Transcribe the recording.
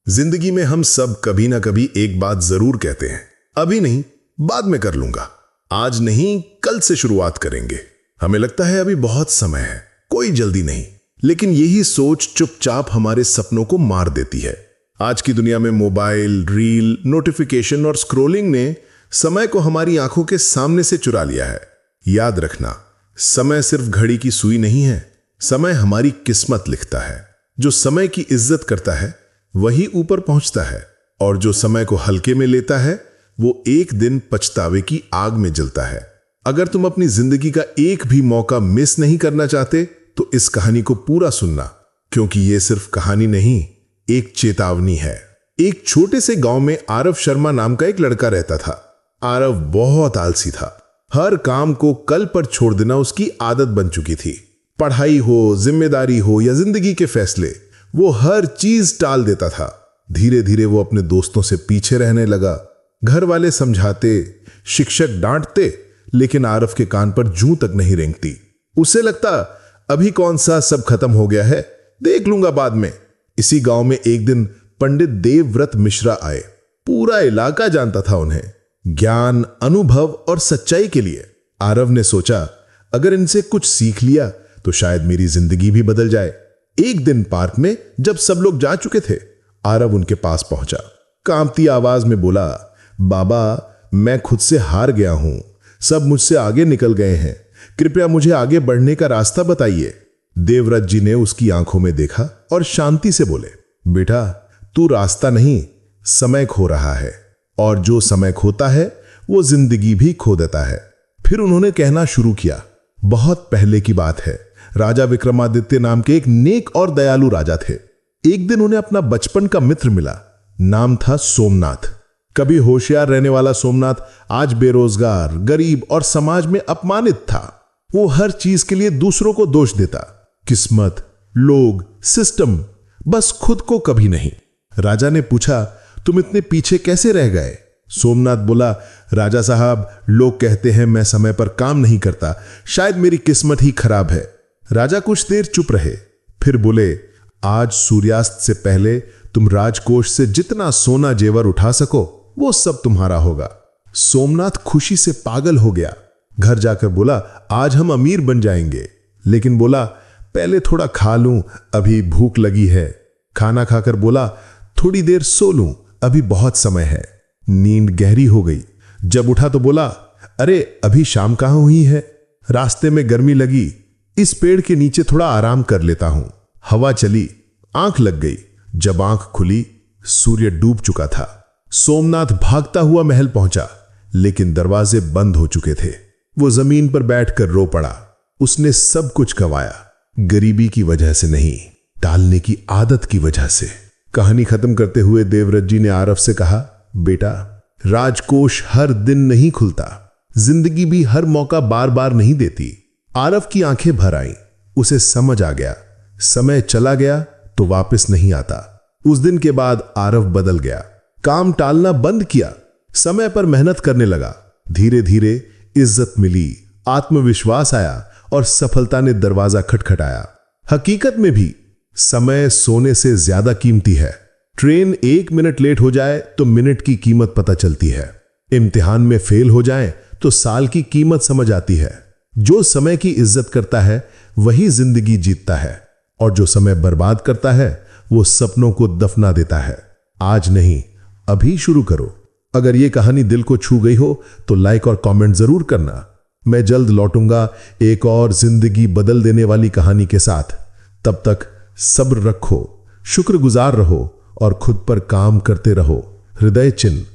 जिंदगी में हम सब कभी ना कभी एक बात जरूर कहते हैं, अभी नहीं, बाद में कर लूंगा, आज नहीं, कल से शुरुआत करेंगे। हमें लगता है अभी बहुत समय है, कोई जल्दी नहीं, लेकिन यही सोच चुपचाप हमारे सपनों को मार देती है। आज की दुनिया में मोबाइल, रील, नोटिफिकेशन और स्क्रॉलिंग ने समय को हमारी आंखों के सामने से चुरा लिया है। याद रखना, समय सिर्फ घड़ी की सुई नहीं है, समय हमारी किस्मत लिखता है। जो समय की इज्जत करता है वही ऊपर पहुंचता है, और जो समय को हल्के में लेता है वो एक दिन पछतावे की आग में जलता है। अगर तुम अपनी जिंदगी का एक भी मौका मिस नहीं करना चाहते तो इस कहानी को पूरा सुनना, क्योंकि ये सिर्फ कहानी नहीं, एक चेतावनी है। एक छोटे से गांव में आरव शर्मा नाम का एक लड़का रहता था। आरव बहुत आलसी था। हर काम को कल पर छोड़ देना उसकी आदत बन चुकी थी। पढ़ाई हो, जिम्मेदारी हो या जिंदगी के फैसले, वो हर चीज टाल देता था। धीरे धीरे वो अपने दोस्तों से पीछे रहने लगा। घर वाले समझाते, शिक्षक डांटते, लेकिन आरव के कान पर जूं तक नहीं रेंगती। उसे लगता अभी कौन सा सब खत्म हो गया है, देख लूंगा बाद में। इसी गांव में एक दिन पंडित देवव्रत मिश्रा आए। पूरा इलाका जानता था उन्हें, ज्ञान, अनुभव और सच्चाई के लिए। आरव ने सोचा, अगर इनसे कुछ सीख लिया तो शायद मेरी जिंदगी भी बदल जाए। एक दिन पार्क में जब सब लोग जा चुके थे, आरव उनके पास पहुंचा। कांपती आवाज में बोला, बाबा, मैं खुद से हार गया हूं, सब मुझसे आगे निकल गए हैं, कृपया मुझे आगे बढ़ने का रास्ता बताइए। देवव्रत जी ने उसकी आंखों में देखा और शांति से बोले, बेटा, तू रास्ता नहीं, समय खो रहा है, और जो समय खोता है वो जिंदगी भी खो देता है। फिर उन्होंने कहना शुरू किया, बहुत पहले की बात है, राजा विक्रमादित्य नाम के एक नेक और दयालु राजा थे। एक दिन उन्हें अपना बचपन का मित्र मिला, नाम था सोमनाथ। कभी होशियार रहने वाला सोमनाथ आज बेरोजगार, गरीब और समाज में अपमानित था। वो हर चीज के लिए दूसरों को दोष देता, किस्मत, लोग, सिस्टम, बस खुद को कभी नहीं। राजा ने पूछा, तुम इतने पीछे कैसे रह गए? सोमनाथ बोला, राजा साहब, लोग कहते हैं मैं समय पर काम नहीं करता, शायद मेरी किस्मत ही खराब है। राजा कुछ देर चुप रहे, फिर बोले, आज सूर्यास्त से पहले तुम राजकोष से जितना सोना जेवर उठा सको वो सब तुम्हारा होगा। सोमनाथ खुशी से पागल हो गया। घर जाकर बोला, आज हम अमीर बन जाएंगे। लेकिन बोला, पहले थोड़ा खा लूं, अभी भूख लगी है। खाना खाकर बोला, थोड़ी देर सो लूं, अभी बहुत समय है। नींद गहरी हो गई। जब उठा तो बोला, अरे अभी शाम कहां हुई है, रास्ते में गर्मी लगी, इस पेड़ के नीचे थोड़ा आराम कर लेता हूं। हवा चली, आंख लग गई। जब आंख खुली, सूर्य डूब चुका था। सोमनाथ भागता हुआ महल पहुंचा, लेकिन दरवाजे बंद हो चुके थे। वो जमीन पर बैठकर रो पड़ा। उसने सब कुछ गंवाया, गरीबी की वजह से नहीं, टालने की आदत की वजह से। कहानी खत्म करते हुए देवव्रत जी ने आरव से कहा, बेटा, राजकोष हर दिन नहीं खुलता, जिंदगी भी हर मौका बार बार नहीं देती। आरव की आंखें भर आईं। उसे समझ आ गया, समय चला गया तो वापस नहीं आता। उस दिन के बाद आरव बदल गया। काम टालना बंद किया, समय पर मेहनत करने लगा। धीरे धीरे इज्जत मिली, आत्मविश्वास आया और सफलता ने दरवाजा खटखटाया। हकीकत में भी समय सोने से ज्यादा कीमती है। ट्रेन 1 मिनट लेट हो जाए तो मिनट की कीमत पता चलती है। इम्तिहान में फेल हो जाए तो साल की कीमत समझ आती है। जो समय की इज्जत करता है वही जिंदगी जीतता है, और जो समय बर्बाद करता है वो सपनों को दफना देता है। आज नहीं, अभी शुरू करो। अगर ये कहानी दिल को छू गई हो तो लाइक और कमेंट जरूर करना। मैं जल्द लौटूंगा एक और जिंदगी बदल देने वाली कहानी के साथ। तब तक सब्र रखो, शुक्रगुजार रहो और खुद पर काम करते रहो। हृदय चिन्ह।